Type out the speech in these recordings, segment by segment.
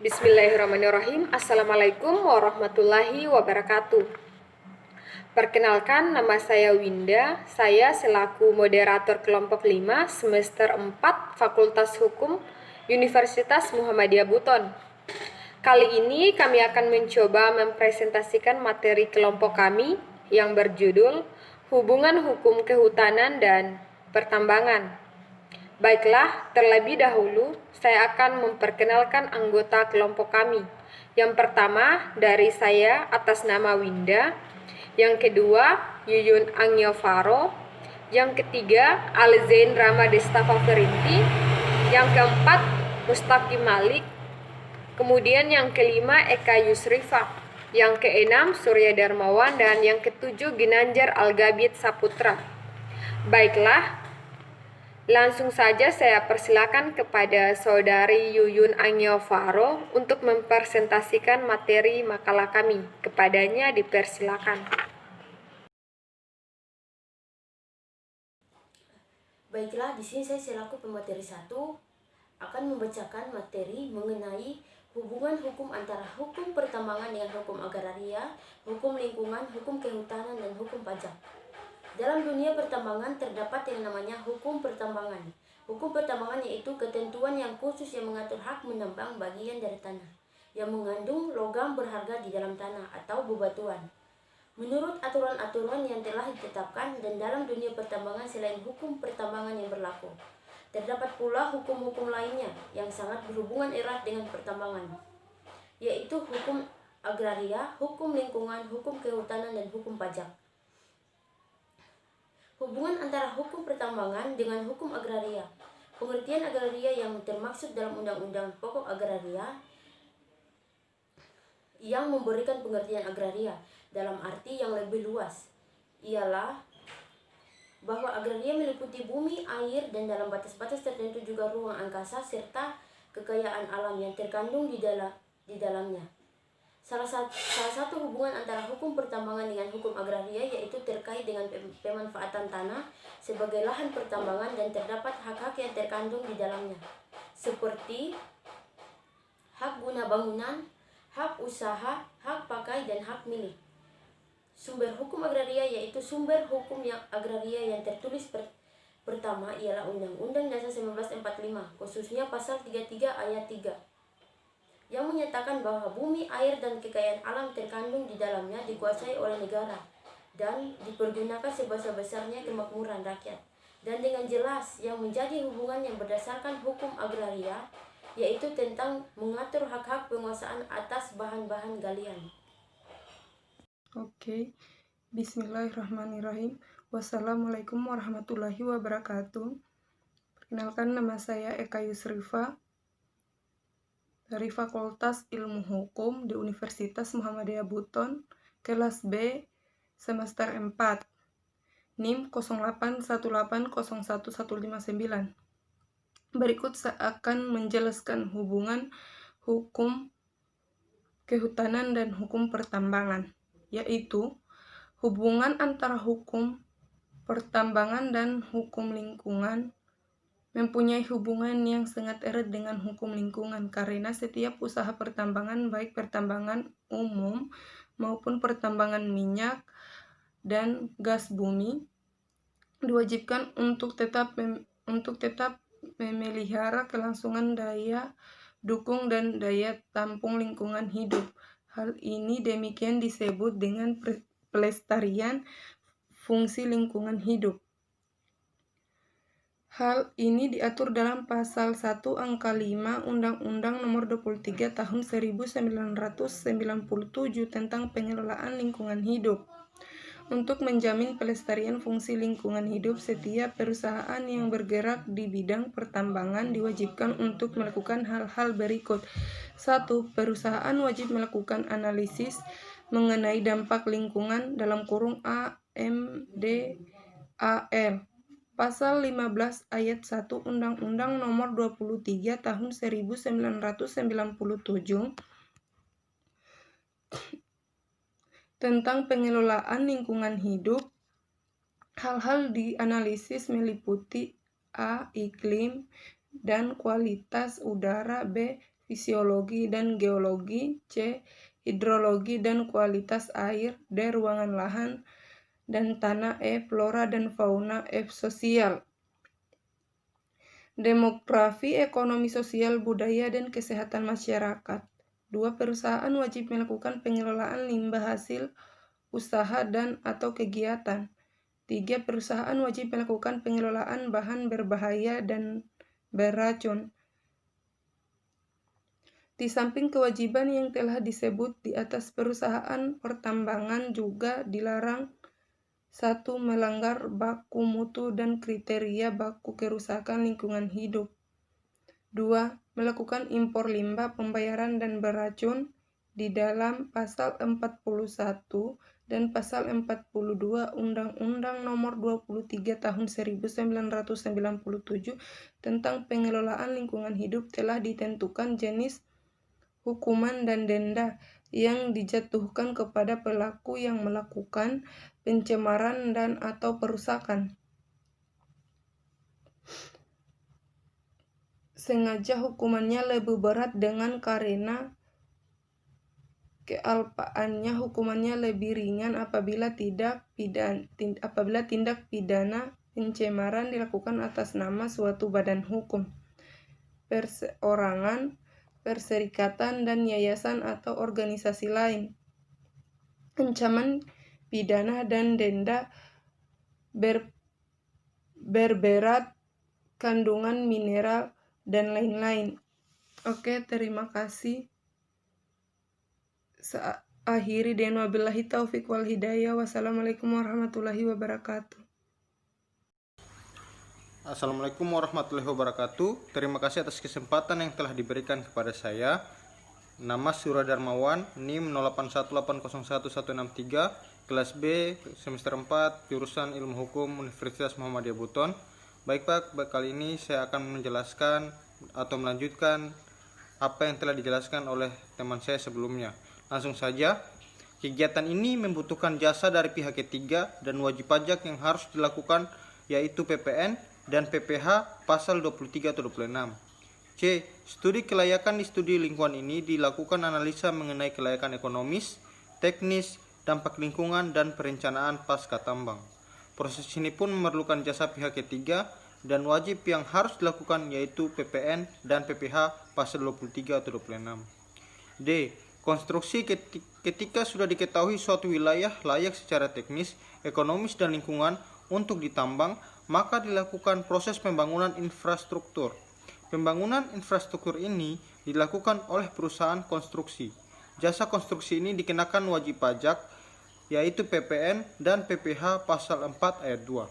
Bismillahirrahmanirrahim. Assalamualaikum warahmatullahi wabarakatuh. Perkenalkan, nama saya Winda. Saya selaku moderator kelompok 5 semester 4 Fakultas Hukum Universitas Muhammadiyah Buton. Kali ini kami akan mencoba mempresentasikan materi kelompok kami yang berjudul Hubungan Hukum Kehutanan dan Pertambangan. Baiklah, terlebih dahulu saya akan memperkenalkan anggota kelompok kami. Yang pertama dari saya atas nama Winda, yang kedua Yuyun Angiovaro, yang ketiga Alzain Ramadesta Faferinti, yang keempat Mustaqim Malik, kemudian yang kelima Eka Yusrifa, yang keenam Surya Darmawan, dan yang ketujuh Ginanjar Algabit Saputra. Baiklah, langsung saja saya persilakan kepada Saudari Yuyun Angiovaro untuk mempresentasikan materi makalah kami. Kepadanya dipersilakan. Baiklah, di sini saya selaku pemateri 1 akan membacakan materi mengenai hubungan hukum antara hukum pertambangan dengan hukum agraria, hukum lingkungan, hukum kehutanan, dan hukum pajak. Dalam dunia pertambangan terdapat yang namanya hukum pertambangan. Hukum pertambangan yaitu ketentuan yang khusus yang mengatur hak menambang bagian dari tanah yang mengandung logam berharga di dalam tanah atau bebatuan. Menurut aturan-aturan yang telah ditetapkan dan dalam dunia pertambangan selain hukum pertambangan yang berlaku, terdapat pula hukum-hukum lainnya yang sangat berhubungan erat dengan pertambangan, yaitu hukum agraria, hukum lingkungan, hukum kehutanan, dan hukum pajak. Hubungan antara hukum pertambangan dengan hukum agraria. Pengertian agraria yang termaksud dalam Undang-Undang Pokok Agraria yang memberikan pengertian agraria dalam arti yang lebih luas ialah bahwa agraria meliputi bumi, air, dan dalam batas-batas tertentu juga ruang angkasa serta kekayaan alam yang terkandung di dalamnya. Salah satu hubungan antara hukum pertambangan dengan hukum agraria yaitu terkait dengan pemanfaatan tanah sebagai lahan pertambangan dan terdapat hak-hak yang terkandung di dalamnya, seperti hak guna bangunan, hak usaha, hak pakai, dan hak milik. Sumber hukum agraria yaitu sumber hukum yang agraria yang tertulis pertama ialah Undang-Undang Dasar 1945, khususnya pasal 33 ayat 3. Yang menyatakan bahwa bumi, air, dan kekayaan alam terkandung di dalamnya dikuasai oleh negara dan dipergunakan sebesar-besarnya kemakmuran rakyat. Dan dengan jelas yang menjadi hubungan yang berdasarkan hukum agraria yaitu tentang mengatur hak-hak penguasaan atas bahan-bahan galian. Oke, Bismillahirrahmanirrahim. Wassalamualaikum warahmatullahi wabarakatuh. Perkenalkan, nama saya Eka Yusrifa dari Fakultas Ilmu Hukum di Universitas Muhammadiyah Buton, kelas B, semester 4, NIM 0818011159. Berikut saya akan menjelaskan hubungan hukum kehutanan dan hukum pertambangan, yaitu hubungan antara hukum pertambangan dan hukum lingkungan mempunyai hubungan yang sangat erat dengan hukum lingkungan karena setiap usaha pertambangan, baik pertambangan umum maupun pertambangan minyak dan gas bumi, diwajibkan untuk tetap memelihara kelangsungan daya dukung dan daya tampung lingkungan hidup. Hal ini demikian disebut dengan pelestarian fungsi lingkungan hidup. Hal ini diatur dalam pasal 1 angka 5 Undang-Undang Nomor 23 Tahun 1997 tentang pengelolaan lingkungan hidup. Untuk menjamin pelestarian fungsi lingkungan hidup, setiap perusahaan yang bergerak di bidang pertambangan diwajibkan untuk melakukan hal-hal berikut. 1. Perusahaan wajib melakukan analisis mengenai dampak lingkungan (AMDAL). Pasal 15 ayat 1 Undang-Undang Nomor 23 Tahun 1997 tentang pengelolaan lingkungan hidup. Hal-hal dianalisis meliputi A. Iklim dan kualitas udara, B. fisiologi dan geologi, C. hidrologi dan kualitas air, D. ruangan lahan dan tanah, E. flora dan fauna, F. sosial. Demografi, ekonomi, sosial, budaya, dan kesehatan masyarakat. 2. Perusahaan wajib melakukan pengelolaan limbah hasil usaha dan atau kegiatan. 3. Perusahaan wajib melakukan pengelolaan bahan berbahaya dan beracun. Di samping kewajiban yang telah disebut di atas, perusahaan pertambangan juga dilarang 1. Melanggar baku mutu dan kriteria baku kerusakan lingkungan hidup. 2. Melakukan impor limbah, pembayaran, dan beracun di dalam Pasal 41 dan Pasal 42 Undang-Undang Nomor 23 Tahun 1997 tentang Pengelolaan Lingkungan Hidup telah ditentukan jenis hukuman dan denda yang dijatuhkan kepada pelaku yang melakukan pencemaran dan atau perusakan sengaja. Hukumannya lebih berat dengan karena kealpaannya. Hukumannya lebih ringan apabila tindak pidana pencemaran dilakukan atas nama suatu badan hukum, perseorangan, perserikatan, dan yayasan atau organisasi lain. Ancaman pidana dan denda berberat, kandungan mineral, dan lain-lain. Oke, terima kasih. Akhiri dan wabillahi taufiq wal hidayah. Wassalamualaikum warahmatullahi wabarakatuh. Assalamualaikum warahmatullahi wabarakatuh. Terima kasih atas kesempatan yang telah diberikan kepada saya. Nama Surya Darmawan, NIM 0818011163, kelas B, semester 4, jurusan Ilmu Hukum, Universitas Muhammadiyah Buton. Baik Pak, kali ini saya akan menjelaskan atau melanjutkan apa yang telah dijelaskan oleh teman saya sebelumnya. Langsung saja, kegiatan ini membutuhkan jasa dari pihak ketiga dan wajib pajak yang harus dilakukan yaitu PPN dan PPH pasal 23 atau 26. C. Studi kelayakan di studi lingkungan ini dilakukan analisa mengenai kelayakan ekonomis, teknis, dampak lingkungan, dan perencanaan pasca tambang. Proses ini pun memerlukan jasa pihak ketiga dan wajib yang harus dilakukan yaitu PPN dan PPH pasal 23 atau 26. D. Konstruksi ketika sudah diketahui suatu wilayah layak secara teknis, ekonomis, dan lingkungan untuk ditambang, maka dilakukan proses pembangunan infrastruktur. Pembangunan infrastruktur ini dilakukan oleh perusahaan konstruksi. Jasa konstruksi ini dikenakan wajib pajak yaitu PPN dan PPH pasal 4 ayat 2.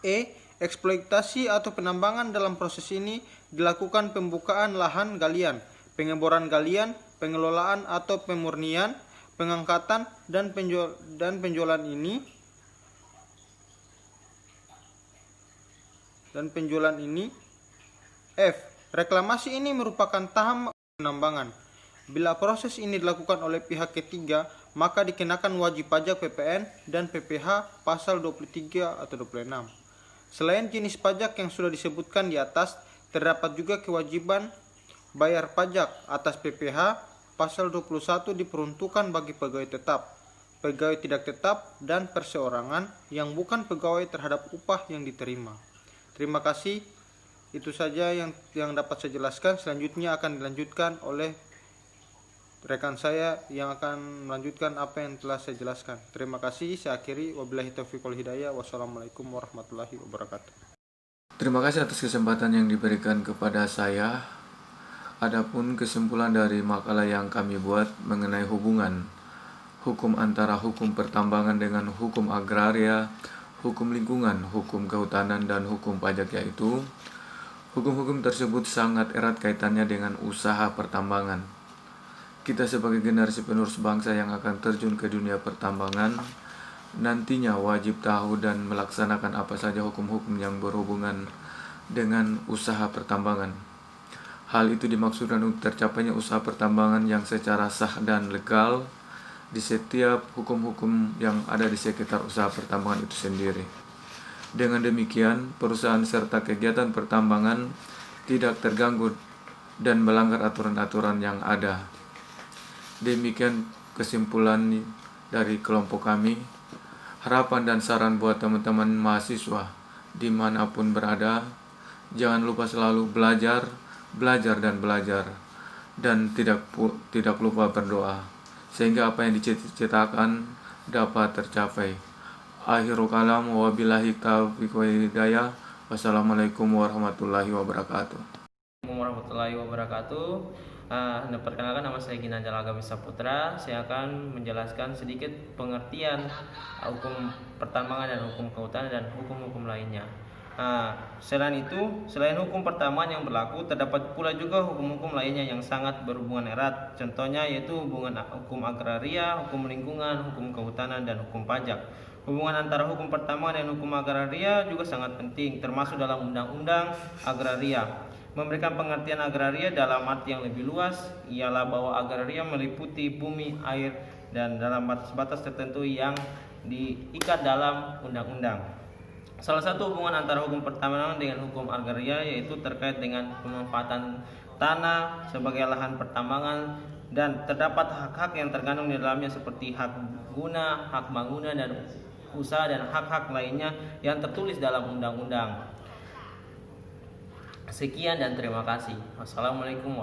E. Eksploitasi atau penambangan dalam proses ini dilakukan pembukaan lahan galian, pengeboran galian, pengelolaan atau pemurnian, pengangkatan, dan penjualan ini. F. Reklamasi ini merupakan tahap penambangan. Bila proses ini dilakukan oleh pihak ketiga, maka dikenakan wajib pajak PPN dan PPH pasal 23 atau 26. Selain jenis pajak yang sudah disebutkan di atas, terdapat juga kewajiban bayar pajak atas PPH pasal 21 diperuntukkan bagi pegawai tetap, pegawai tidak tetap, dan perseorangan yang bukan pegawai terhadap upah yang diterima. Terima kasih. Itu saja yang dapat saya jelaskan. Selanjutnya akan dilanjutkan oleh rekan saya yang akan melanjutkan apa yang telah saya jelaskan. Terima kasih. Saya akhiri. Wabillahi taufiq wal hidayah. Wassalamualaikum warahmatullahi wabarakatuh. Terima kasih atas kesempatan yang diberikan kepada saya. Adapun kesimpulan dari makalah yang kami buat mengenai hubungan hukum antara hukum pertambangan dengan hukum agraria, hukum lingkungan, hukum kehutanan, dan hukum pajak, yaitu hukum-hukum tersebut sangat erat kaitannya dengan usaha pertambangan. Kita sebagai generasi penerus bangsa yang akan terjun ke dunia pertambangan nantinya wajib tahu dan melaksanakan apa saja hukum-hukum yang berhubungan dengan usaha pertambangan. Hal itu dimaksudkan untuk tercapainya usaha pertambangan yang secara sah dan legal di setiap hukum-hukum yang ada di sekitar usaha pertambangan itu sendiri. Dengan demikian, perusahaan serta kegiatan pertambangan tidak terganggu dan melanggar aturan-aturan yang ada. Demikian kesimpulan dari kelompok kami. Harapan dan saran buat teman-teman mahasiswa dimanapun berada, jangan lupa selalu belajar dan tidak lupa berdoa sehingga apa yang dicita-citakan dapat tercapai. Akhirul kalam, wabillahi taufiq wal hidayah. Wassalamualaikum warahmatullahi wabarakatuh. Warahmatullahi wabarakatuh. Perkenalkan, nama saya Ginanjar Agami Saputra. Saya akan menjelaskan sedikit pengertian hukum pertambangan dan hukum kehutanan dan hukum-hukum lainnya. Selain hukum pertambangan yang berlaku, terdapat pula juga hukum-hukum lainnya yang sangat berhubungan erat. Contohnya yaitu hubungan hukum agraria, hukum lingkungan, hukum kehutanan, dan hukum pajak. Hubungan antara hukum pertambangan dan hukum agraria juga sangat penting, termasuk dalam Undang-Undang Agraria. Memberikan pengertian agraria dalam arti yang lebih luas ialah bahwa agraria meliputi bumi, air, dan dalam batas-batas tertentu yang diikat dalam undang-undang. Salah satu hubungan antara hukum pertambangan dengan hukum agraria yaitu terkait dengan pemanfaatan tanah sebagai lahan pertambangan, dan terdapat hak-hak yang terkandung di dalamnya seperti hak guna, hak bangunan dan usaha, dan hak-hak lainnya yang tertulis dalam undang-undang. Sekian dan terima kasih. Wassalamualaikum.